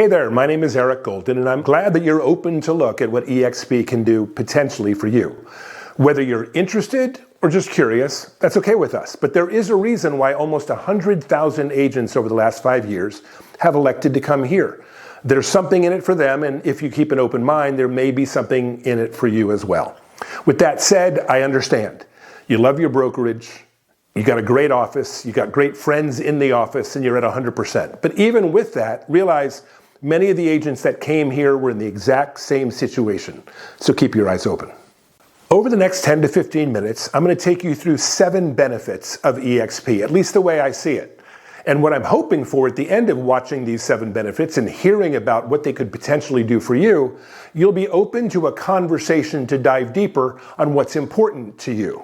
Hey there, my name is Eric Golden, and I'm glad that you're open to look at what eXp can do potentially for you. Whether you're interested or just curious, that's okay with us. But there is a reason why almost 100,000 agents over the last 5 years have elected to come here. There's something in it for them, and if you keep an open mind, there may be something in it for you as well. With that said, I understand. You love your brokerage, you got a great office, you got great friends in the office, and you're at 100%. But even with that, realize many of the agents that came here were in the exact same situation. So keep your eyes open. Over the next 10 to 15 minutes, I'm going to take you through 7 benefits of eXp, at least the way I see it. And what I'm hoping for at the end of watching these 7 benefits and hearing about what they could potentially do for you, you'll be open to a conversation to dive deeper on what's important to you.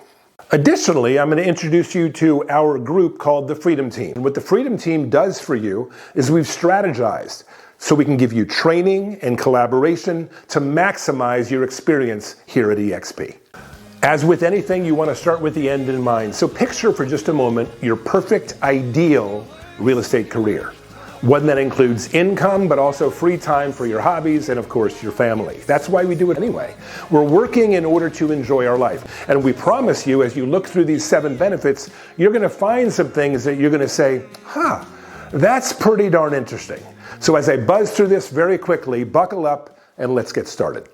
Additionally, I'm going to introduce you to our group called the Freedom Team. And what the Freedom Team does for you is we've strategized so we can give you training and collaboration to maximize your experience here at eXp. As with anything, you want to start with the end in mind. So picture for just a moment your perfect, ideal real estate career. One that includes income, but also free time for your hobbies and, of course, your family. That's why we do it anyway. We're working in order to enjoy our life. And we promise you, as you look through these 7 benefits, you're going to find some things that you're going to say, that's pretty darn interesting. So as I buzz through this very quickly, buckle up and let's get started.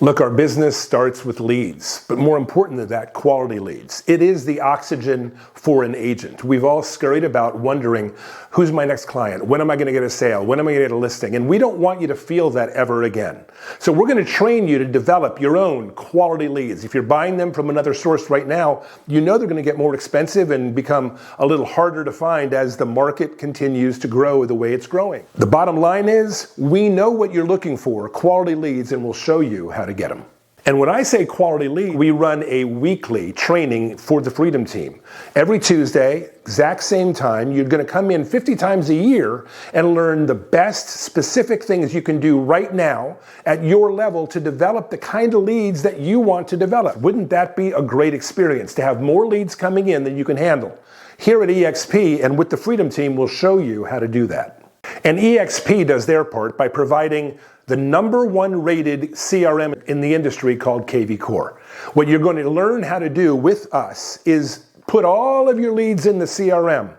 Look, our business starts with leads, but more important than that, quality leads. It is the oxygen for an agent. We've all scurried about wondering, who's my next client? When am I going to get a sale? When am I going to get a listing? And we don't want you to feel that ever again. So we're going to train you to develop your own quality leads. If you're buying them from another source right now, you know they're going to get more expensive and become a little harder to find as the market continues to grow the way it's growing. The bottom line is, we know what you're looking for, quality leads, and we'll show you how to get them. And when I say quality lead, we run a weekly training for the Freedom Team. Every Tuesday, exact same time, you're going to come in 50 times a year and learn the best specific things you can do right now at your level to develop the kind of leads that you want to develop. Wouldn't that be a great experience to have more leads coming in than you can handle? Here at eXp and with the Freedom Team, we'll show you how to do that. And eXp does their part by providing the #1 rated CRM in the industry called KV Core. What you're going to learn how to do with us is put all of your leads in the CRM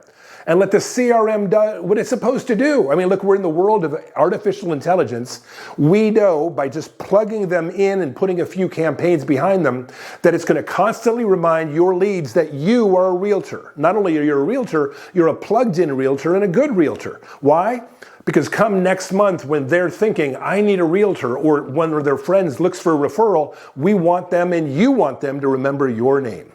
and let the CRM do what it's supposed to do. I mean, look, we're in the world of artificial intelligence. We know by just plugging them in and putting a few campaigns behind them that it's going to constantly remind your leads that you are a realtor. Not only are you a realtor, you're a plugged-in realtor and a good realtor. Why? Because come next month when they're thinking, I need a realtor, or one of their friends looks for a referral, we want them and you want them to remember your name.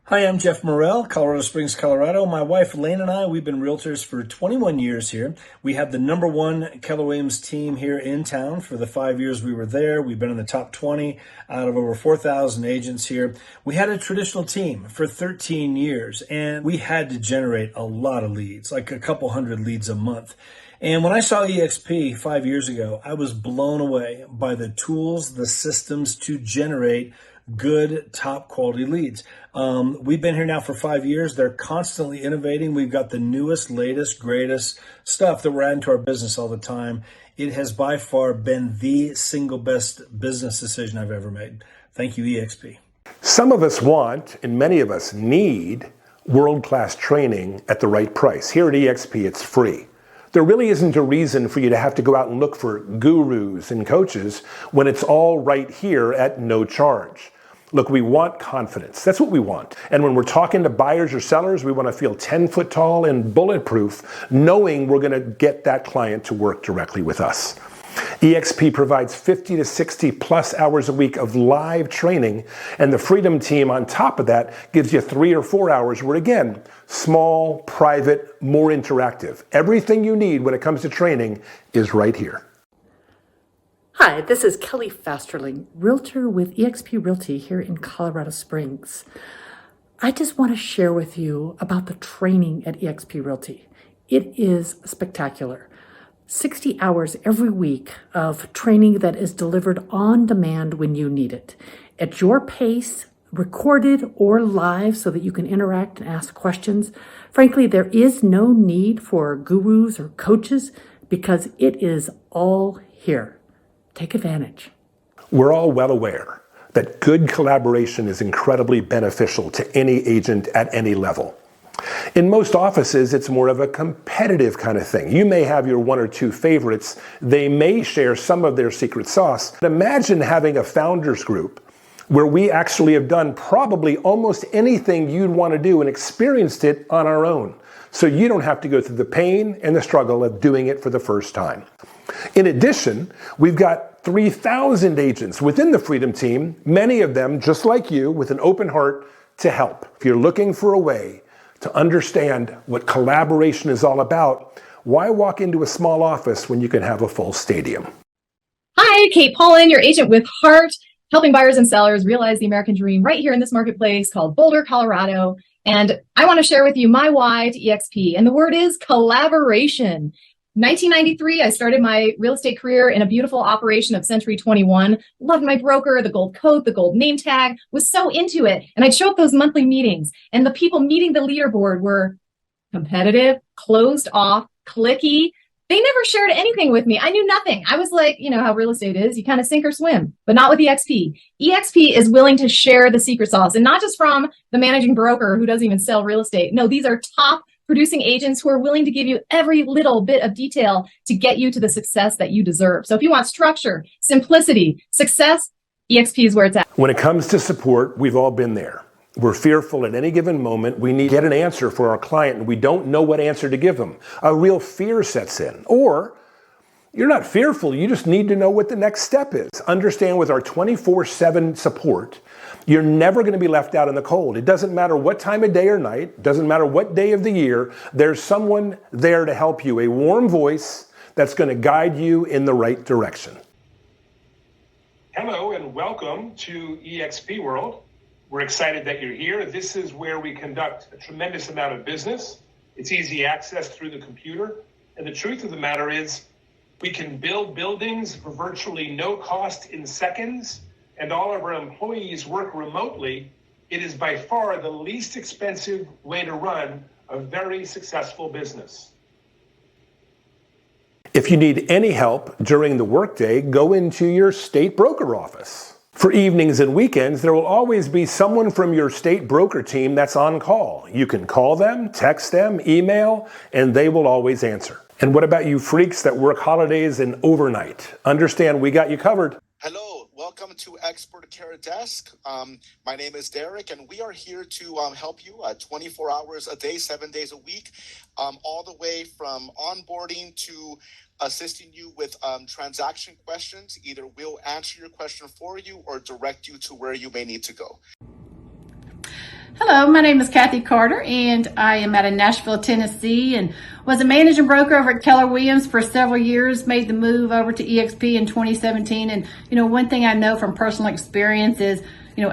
Hi, I'm Jeff Morrell, Colorado Springs, Colorado. My wife, Lane, and I, we've been realtors for 21 years here. We have the #1 Keller Williams team here in town. For the 5 years we were there, we've been in the top 20 out of over 4,000 agents here. We had a traditional team for 13 years, and we had to generate a lot of leads, like a couple hundred leads a month. And when I saw eXp 5 years ago, I was blown away by the tools, the systems to generate good, top quality leads. We've been here now for 5 years. They're constantly innovating. We've got the newest, latest, greatest stuff that we're adding to our business all the time. It has by far been the single best business decision I've ever made. Thank you, eXp. Some of us want, and many of us need, world-class training at the right price. Here at eXp, it's free. There really isn't a reason for you to have to go out and look for gurus and coaches when it's all right here at no charge. Look, we want confidence. That's what we want. And when we're talking to buyers or sellers, we want to feel 10 foot tall and bulletproof, knowing we're going to get that client to work directly with us. eXp provides 50 to 60 plus hours a week of live training, and the Freedom Team on top of that gives you 3 or 4 hours where, again, small, private, more interactive. Everything you need when it comes to training is right here. Hi, this is Kelly Fasterling, realtor with eXp Realty here in Colorado Springs. I just want to share with you about the training at eXp Realty. It is spectacular. 60 hours every week of training that is delivered on demand when you need it, at your pace, recorded or live so that you can interact and ask questions. Frankly, there is no need for gurus or coaches because it is all here. Take advantage. We're all well aware that good collaboration is incredibly beneficial to any agent at any level. In most offices, it's more of a competitive kind of thing. You may have your one or two favorites. They may share some of their secret sauce. Imagine having a founders group where we actually have done probably almost anything you'd want to do and experienced it on our own. So you don't have to go through the pain and the struggle of doing it for the first time. In addition, we've got 3,000 agents within the Freedom Team, many of them just like you, with an open heart to help. If you're looking for a way to understand what collaboration is all about, why walk into a small office when you can have a full stadium? Hi, Kate Paulin, your agent with heart, helping buyers and sellers realize the American dream right here in this marketplace called Boulder, Colorado. And I want to share with you my why to eXp. And the word is collaboration. 1993, I started my real estate career in a beautiful operation of Century 21. Loved my broker, the gold coat, the gold name tag, was so into it. And I'd show up those monthly meetings, and the people meeting the leaderboard were competitive, closed off, cliquey. They never shared anything with me. I knew nothing. I was like, you know how real estate is. You kind of sink or swim, but not with eXp. eXp is willing to share the secret sauce, and not just from the managing broker who doesn't even sell real estate. No, these are top producing agents who are willing to give you every little bit of detail to get you to the success that you deserve. So if you want structure, simplicity, success, eXp is where it's at. When it comes to support, we've all been there. We're fearful at any given moment. We need to get an answer for our client, and we don't know what answer to give them. A real fear sets in. Or you're not fearful, you just need to know what the next step is. Understand, with our 24/7 support, you're never going to be left out in the cold. It doesn't matter what time of day or night, it doesn't matter what day of the year, there's someone there to help you, a warm voice that's going to guide you in the right direction. Hello and welcome to eXp World. We're excited that you're here. This is where we conduct a tremendous amount of business. It's easy access through the computer. And the truth of the matter is, we can build buildings for virtually no cost in seconds, and all of our employees work remotely. It is by far the least expensive way to run a very successful business. If you need any help during the workday, go into your state broker office. For evenings and weekends, there will always be someone from your state broker team that's on call. You can call them, text them, email, and they will always answer. And what about you freaks that work holidays and overnight? Understand, we got you covered. Hello, welcome to Expert Care Desk. My name is Derek, and we are here to help you 24 hours a day, 7 days a week, all the way from onboarding to assisting you with transaction questions. Either we'll answer your question for you or direct you to where you may need to go. Hello, my name is Kathy Carter, and I am out of Nashville, Tennessee, and was a managing broker over at Keller Williams for several years, made the move over to eXp in 2017. And, one thing I know from personal experience is,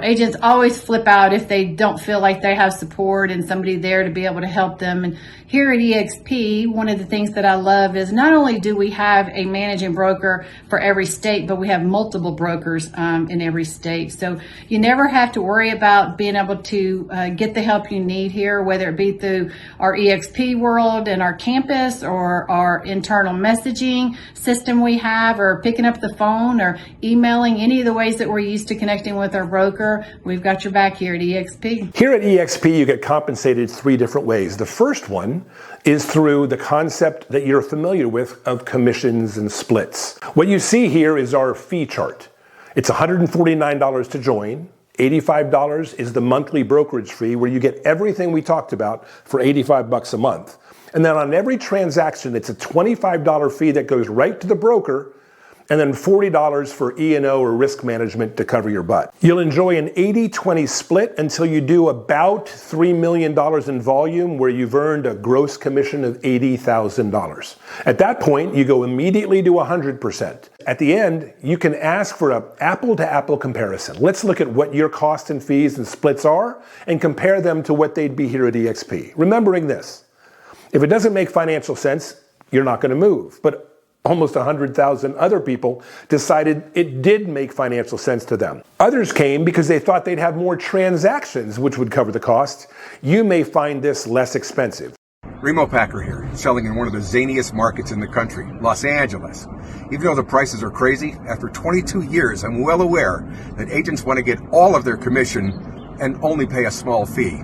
agents always flip out if they don't feel like they have support and somebody there to be able to help them. And here at eXp, one of the things that I love is not only do we have a managing broker for every state, but we have multiple brokers in every state. So you never have to worry about being able to get the help you need here, whether it be through our eXp world and our campus or our internal messaging system we have, or picking up the phone or emailing, any of the ways that we're used to connecting with our broker. We've got your back here at eXp. Here at eXp, you get compensated 3 different ways. The first one is through the concept that you're familiar with of commissions and splits. What you see here is our fee chart. It's $149 to join. $85 is the monthly brokerage fee, where you get everything we talked about for $85 a month. And then on every transaction, it's a $25 fee that goes right to the broker, and then $40 for E&O or risk management to cover your butt. You'll enjoy an 80-20 split until you do about $3 million in volume, where you've earned a gross commission of $80,000. At that point, you go immediately to 100%. At the end, you can ask for an apple-to-apple comparison. Let's look at what your costs and fees and splits are and compare them to what they'd be here at eXp. Remembering this, if it doesn't make financial sense, you're not going to move. But almost 100,000 other people decided it did make financial sense to them. Others came because they thought they'd have more transactions, which would cover the cost. You may find this less expensive. Remo Packer here, selling in one of the zaniest markets in the country, Los Angeles. Even though the prices are crazy, after 22 years, I'm well aware that agents want to get all of their commission and only pay a small fee.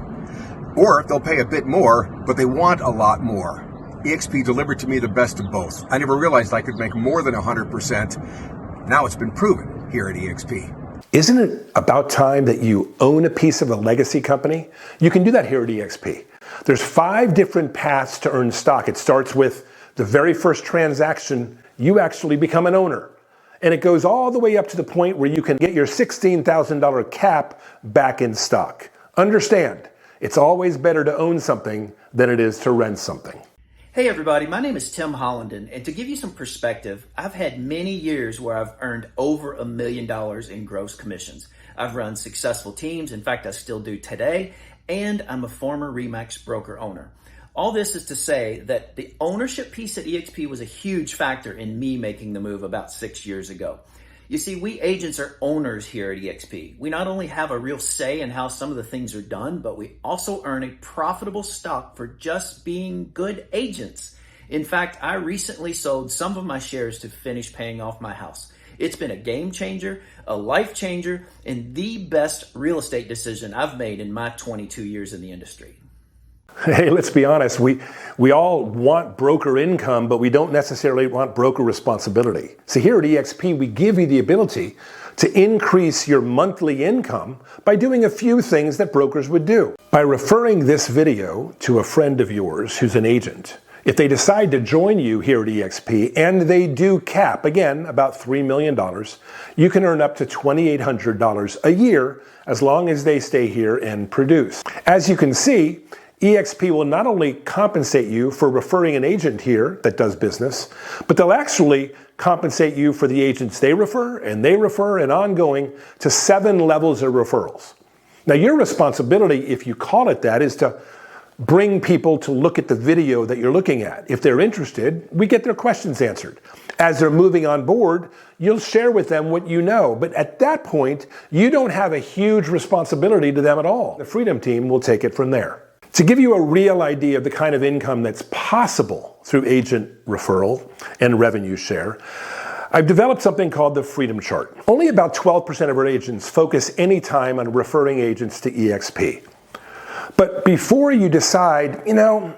Or they'll pay a bit more, but they want a lot more. eXp delivered to me the best of both. I never realized I could make more than 100%. Now it's been proven here at eXp. Isn't it about time that you own a piece of a legacy company? You can do that here at eXp. There's 5 different paths to earn stock. It starts with the very first transaction, you actually become an owner. And it goes all the way up to the point where you can get your $16,000 cap back in stock. Understand, it's always better to own something than it is to rent something. Hey everybody, my name is Tim Hollenden, and to give you some perspective, I've had many years where I've earned over $1 million in gross commissions. I've run successful teams, in fact I still do today, and I'm a former RE/MAX broker owner. All this is to say that the ownership piece at eXp was a huge factor in me making the move about 6 years ago. You see, we agents are owners here at eXp. We not only have a real say in how some of the things are done, but we also earn a profitable stock for just being good agents. In fact, I recently sold some of my shares to finish paying off my house. It's been a game changer, a life changer, and the best real estate decision I've made in my 22 years in the industry. Hey, let's be honest, we all want broker income, but we don't necessarily want broker responsibility. So here at eXp, we give you the ability to increase your monthly income by doing a few things that brokers would do. By referring this video to a friend of yours who's an agent, if they decide to join you here at eXp and they do cap, again, about $3 million, you can earn up to $2,800 a year as long as they stay here and produce. As you can see, eXp will not only compensate you for referring an agent here that does business, but they'll actually compensate you for the agents they refer and ongoing to 7 levels of referrals. Now your responsibility, if you call it that, is to bring people to look at the video that you're looking at. If they're interested, we get their questions answered. As they're moving on board, you'll share with them what you know. But at that point, you don't have a huge responsibility to them at all. The Freedom Team will take it from there. To give you a real idea of the kind of income that's possible through agent referral and revenue share, I've developed something called the Freedom Chart. Only about 12% of our agents focus any time on referring agents to eXp. But before you decide,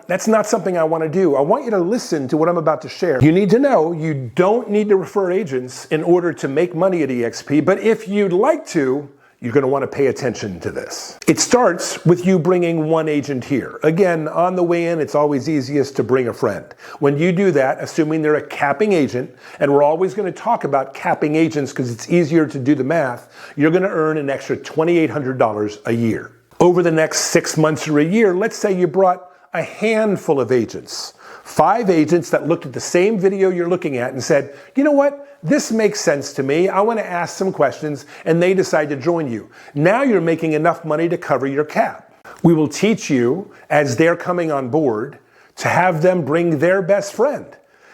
that's not something I want to do, I want you to listen to what I'm about to share. You need to know you don't need to refer agents in order to make money at eXp, but if you'd like to, you're going to want to pay attention to this. It starts with you bringing one agent here. Again, on the way in, it's always easiest to bring a friend. When you do that, assuming they're a capping agent, and we're always going to talk about capping agents because it's easier to do the math, you're going to earn an extra $2,800 a year. Over the next 6 months or a year, let's say you brought a handful of agents. 5 agents that looked at the same video you're looking at and said, you know what? This makes sense to me. I want to ask some questions, and they decide to join you. Now you're making enough money to cover your cap. We will teach you, as they're coming on board, to have them bring their best friend.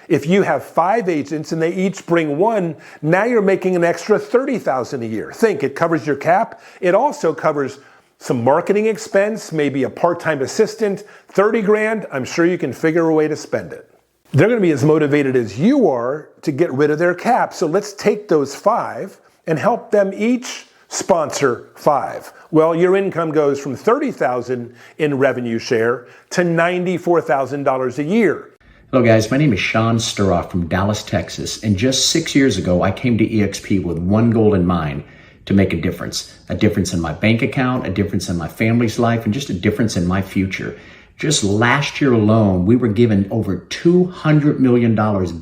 If you have 5 agents and they each bring one, now you're making an extra $30,000 a year. Think, it covers your cap. It also covers some marketing expense, maybe a part-time assistant, 30 grand. I'm sure you can figure a way to spend it. They're going to be as motivated as you are to get rid of their cap. So let's take those 5 and help them each sponsor 5. Well, your income goes from $30,000 in revenue share to $94,000 a year. Hello guys, my name is Sean Sturoff from Dallas, Texas, and just 6 years ago I came to eXp with one goal in mind: to make a difference in my bank account, a difference in my family's life, and just a difference in my future. Just last year alone, we were given over $200 million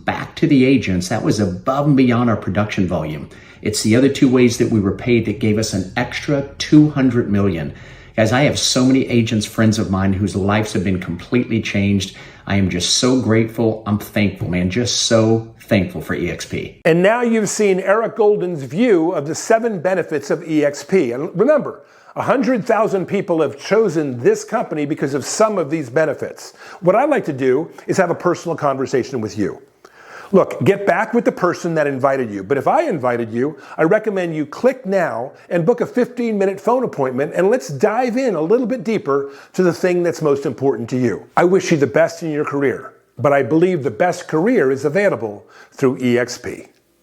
back to the agents. That was above and beyond our production volume. It's the other 2 ways that we were paid that gave us an extra $200 million. Guys, I have so many agents, friends of mine, whose lives have been completely changed. I am just so grateful. I'm thankful, man. Just so thankful for eXp. And now you've seen Eric Golden's view of the 7 benefits of eXp. And remember, 100,000 people have chosen this company because of some of these benefits. What I'd like to do is have a personal conversation with you. Look, get back with the person that invited you. But if I invited you, I recommend you click now and book a 15-minute phone appointment, and let's dive in a little bit deeper to the thing that's most important to you. I wish you the best in your career, but I believe the best career is available through eXp.